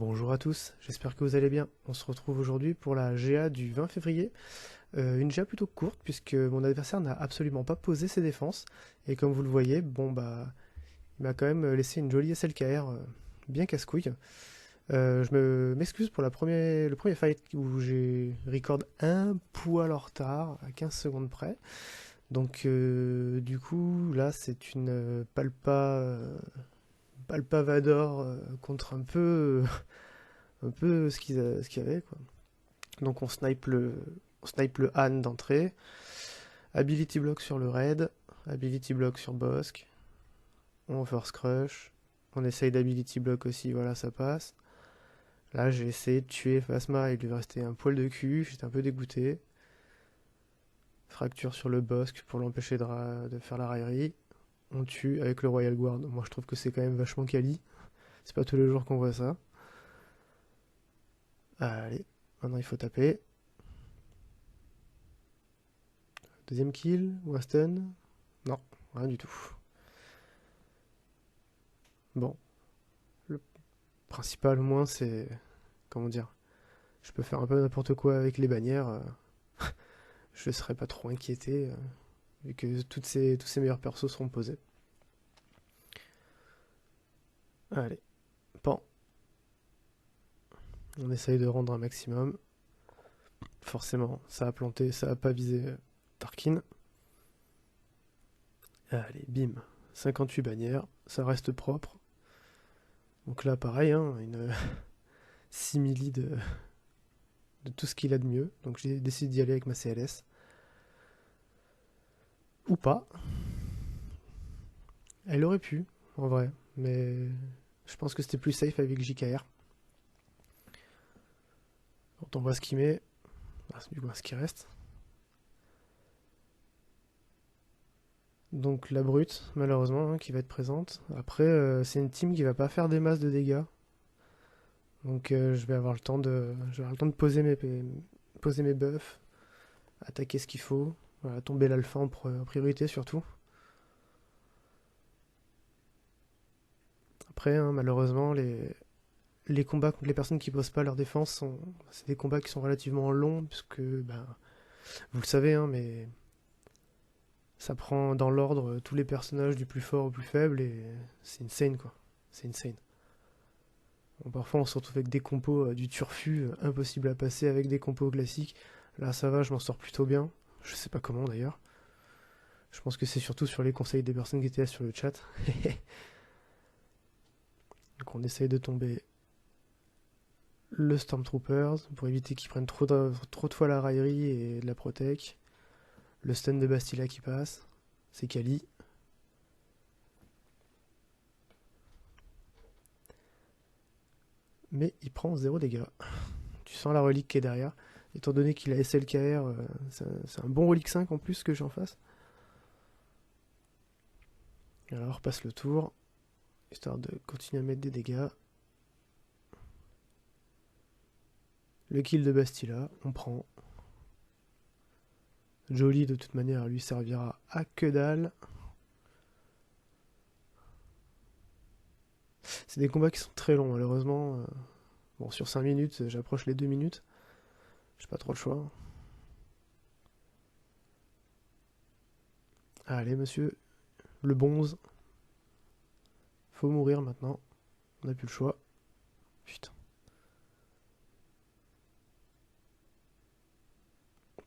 Bonjour à tous, j'espère que vous allez bien. On se retrouve aujourd'hui pour la GA du 20 février. Une GA plutôt courte puisque mon adversaire n'a absolument pas posé ses défenses. Et comme vous le voyez, il m'a quand même laissé une jolie SLKR bien casse-couille. M'excuse pour le premier fight où j'ai record un poil en retard, à 15 secondes près. Donc du coup, là c'est une Palpa Vador contre un peu ce qu'il y avait, quoi. Donc on snipe le Han d'entrée, ability block sur le raid, ability block sur Bossk, on force crush, on essaye d'ability block aussi, voilà ça passe. Là j'ai essayé de tuer Phasma, il lui restait un poil de cul, j'étais un peu dégoûté. Fracture sur le Bossk pour l'empêcher de faire la raillerie. On tue avec le Royal Guard, moi je trouve que c'est quand même vachement quali, c'est pas tous les jours qu'on voit ça. Allez, maintenant il faut taper. Deuxième kill, ou un stun? Non, rien du tout. Bon, le principal au moins c'est... Comment dire? Je peux faire un peu n'importe quoi avec les bannières. Je ne serai pas trop inquiété, vu que tous ces meilleurs persos seront posés. Allez, pan. On essaye de rendre un maximum. Forcément, ça a planté, ça a pas visé Tarkin. Allez, bim. 58 bannières, ça reste propre. Donc là, pareil, hein, une simili de tout ce qu'il a de mieux. Donc j'ai décidé d'y aller avec ma CLS. Ou pas. Elle aurait pu, en vrai. Mais je pense que c'était plus safe avec JKR. Quand on voit ce qu'il met, du coup ce qui reste. Donc la brute, malheureusement, hein, qui va être présente. Après, c'est une team qui va pas faire des masses de dégâts. Donc je vais avoir le temps de poser mes buffs, attaquer ce qu'il faut, voilà, tomber l'alpha en priorité surtout. Après, hein, malheureusement, les combats contre les personnes qui posent pas leur défense, c'est des combats qui sont relativement longs, puisque, ben, vous le savez, hein, mais ça prend dans l'ordre tous les personnages du plus fort au plus faible, et c'est insane, quoi. C'est insane. Bon, parfois, on se retrouve avec des compos du turfu, impossible à passer avec des compos classiques. Là, ça va, je m'en sors plutôt bien. Je sais pas comment, d'ailleurs. Je pense que c'est surtout sur les conseils des personnes qui étaient là sur le chat. Donc on essaye de tomber le Stormtroopers pour éviter qu'ils prennent trop de fois la raillerie et de la protec. Le stun de Bastila qui passe, c'est Kali. Mais il prend 0 dégâts. Tu sens la relique qui est derrière. Étant donné qu'il a SLKR, c'est un bon relique 5 en plus que j'ai en face. Alors on repasse le tour, histoire de continuer à mettre des dégâts. Le kill de Bastila, on prend. Jolie de toute manière lui servira à que dalle. C'est des combats qui sont très longs malheureusement. Bon, sur 5 minutes, j'approche les 2 minutes. J'ai pas trop le choix. Allez monsieur, le bonze. Faut mourir maintenant. On n'a plus le choix. Putain.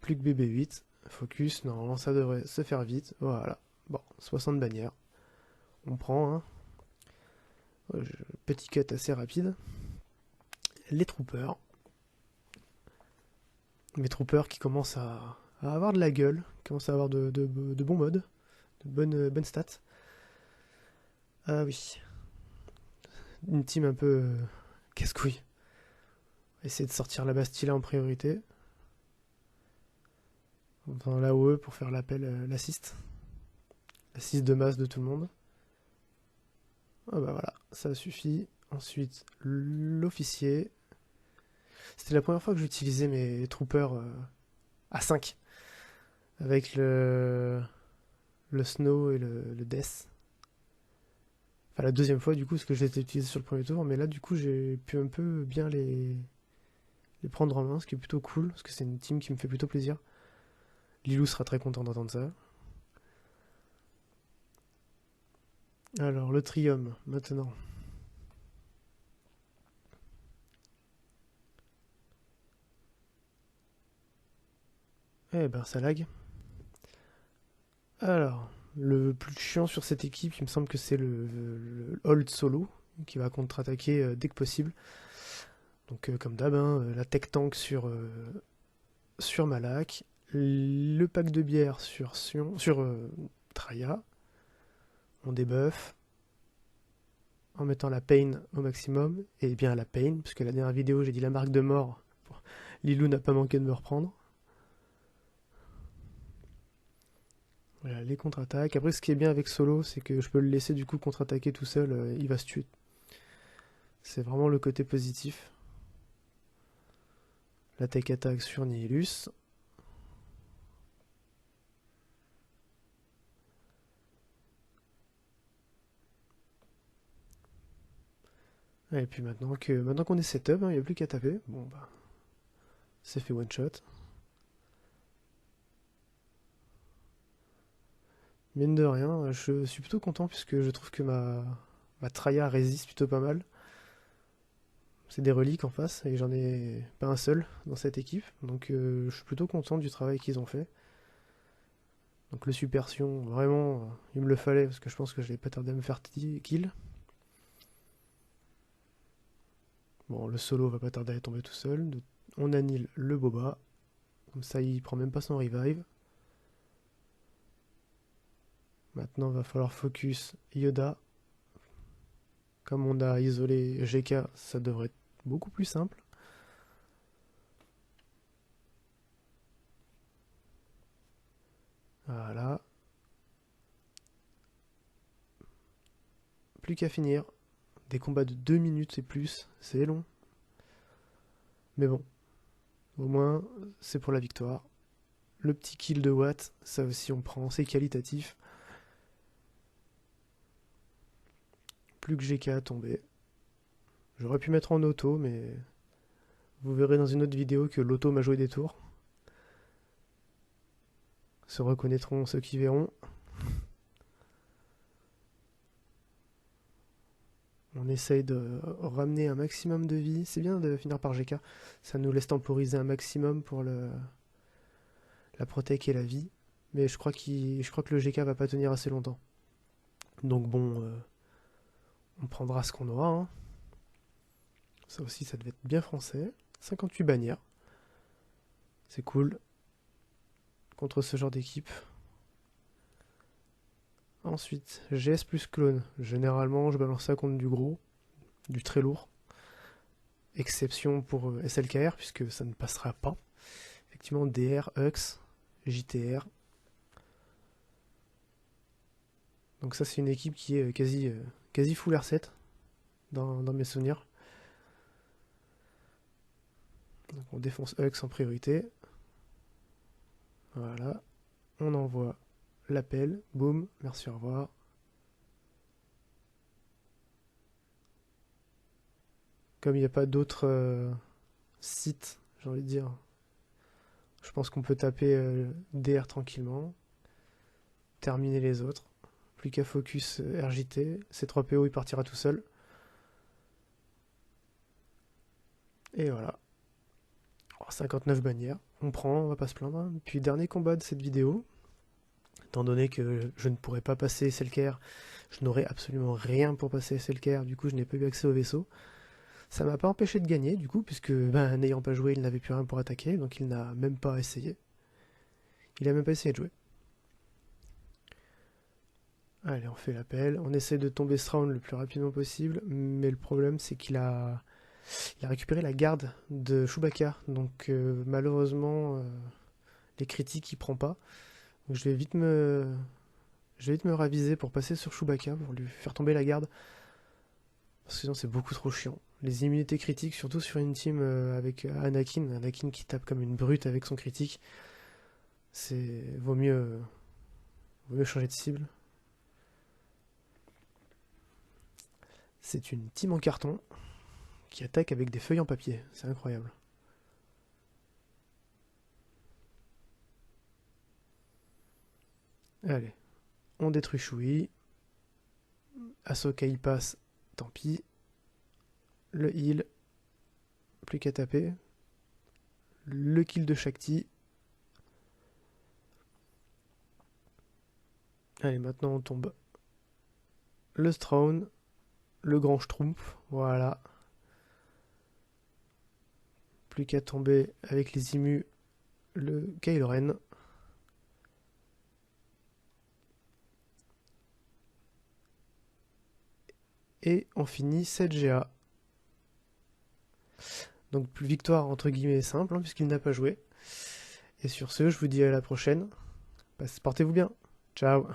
Plus que BB8. Focus, normalement ça devrait se faire vite. Voilà. Bon, 60 bannières. On prend, hein. Petit cut assez rapide. Les troopers. Mes troopers qui commencent à avoir de la gueule, qui commencent à avoir de bons modes, de bonnes stats. Ah oui. Une team un peu casse-couille. Essayer de sortir la Bastille en priorité. Dans l'AOE pour faire l'appel, l'assist. L'assist de masse de tout le monde. Ah bah voilà, ça suffit. Ensuite, l'officier. C'était la première fois que j'utilisais mes troopers à 5. Avec le Snow et le Death. Enfin, la deuxième fois, du coup, parce que je les ai utilisés sur le premier tour, mais là, du coup, j'ai pu un peu bien les prendre en main, ce qui est plutôt cool, parce que c'est une team qui me fait plutôt plaisir. Lilou sera très content d'entendre ça. Alors, le Trium, maintenant. Eh ben, ça lag. Alors, le plus chiant sur cette équipe, il me semble que c'est le hold solo, qui va contre-attaquer dès que possible. Donc, comme d'hab, hein, la tech tank sur Malak, le pack de bière sur Sion, sur Traya, on débuff en mettant la pain au maximum, et bien la pain, puisque la dernière vidéo j'ai dit la marque de mort, Lilou n'a pas manqué de me reprendre. Voilà, les contre-attaques. Après, ce qui est bien avec Solo, c'est que je peux le laisser du coup contre-attaquer tout seul, il va se tuer. C'est vraiment le côté positif. La tech attack sur Nihilus. Et puis maintenant qu'on est setup, il n'y a plus qu'à taper. Bon bah, c'est fait one shot. Mine de rien, je suis plutôt content puisque je trouve que ma Traya résiste plutôt pas mal. C'est des reliques en face et j'en ai pas un seul dans cette équipe. Donc je suis plutôt content du travail qu'ils ont fait. Donc le Super Sion, vraiment, il me le fallait parce que je pense que je vais pas tarder à me faire kill. Bon, le solo va pas tarder à tomber tout seul. On annule le Boba. Comme ça, il prend même pas son revive. Maintenant, va falloir focus Yoda. Comme on a isolé GK, ça devrait être beaucoup plus simple. Voilà. Plus qu'à finir. Des combats de 2 minutes et plus, c'est long. Mais bon, au moins, c'est pour la victoire. Le petit kill de Watt, ça aussi on prend, c'est qualitatif. Plus que GK à tomber. J'aurais pu mettre en auto, mais vous verrez dans une autre vidéo que l'auto m'a joué des tours. Se reconnaîtront ceux qui verront. On essaye de ramener un maximum de vie. C'est bien de finir par GK. Ça nous laisse temporiser un maximum pour la protec et la vie. Mais je crois que le GK va pas tenir assez longtemps. Donc bon, on prendra ce qu'on aura. Hein. Ça aussi, ça devait être bien français. 58 bannières. C'est cool. Contre ce genre d'équipe. Ensuite, GS plus clone. Généralement, je balance ça contre du gros, du très lourd. Exception pour SLKR, puisque ça ne passera pas. Effectivement, DR, UX, JTR. Donc ça, c'est une équipe qui est quasi full R7 dans mes souvenirs. Donc on défonce UX en priorité. Voilà. On envoie l'appel. Boum. Merci, au revoir. Comme il n'y a pas d'autres sites, j'ai envie de dire, je pense qu'on peut taper DR tranquillement. Terminer les autres. Plus qu'à focus RJT. C3PO, il partira tout seul. Et voilà. 59 bannières. On prend, on va pas se plaindre. Puis dernier combat de cette vidéo. Étant donné que je ne pourrais pas passer SLKR, je n'aurais absolument rien pour passer SLKR, du coup je n'ai pas eu accès au vaisseau. Ça m'a pas empêché de gagner, du coup, puisque n'ayant pas joué, il n'avait plus rien pour attaquer, donc il n'a même pas essayé. Il a même pas essayé de jouer. Allez, on fait l'appel. On essaie de tomber ce round le plus rapidement possible, mais le problème c'est qu'il a récupéré la garde de Chewbacca, donc malheureusement les critiques il prend pas. Donc je vais vite me raviser pour passer sur Chewbacca, pour lui faire tomber la garde. Parce que sinon c'est beaucoup trop chiant. Les immunités critiques, surtout sur une team avec Anakin qui tape comme une brute avec son critique, vaut mieux changer de cible. C'est une team en carton qui attaque avec des feuilles en papier. C'est incroyable. Allez, on détruit Shui. Ahsoka il passe, tant pis. Le heal, plus qu'à taper. Le kill de Shakti. Allez, maintenant on tombe. Le Strawn, le grand Schtroumpf, voilà. Plus qu'à tomber avec les Imus, le Kylo Ren. Et on finit 7GA. Donc victoire entre guillemets simple, hein, puisqu'il n'a pas joué. Et sur ce, je vous dis à la prochaine. Portez-vous bien. Ciao.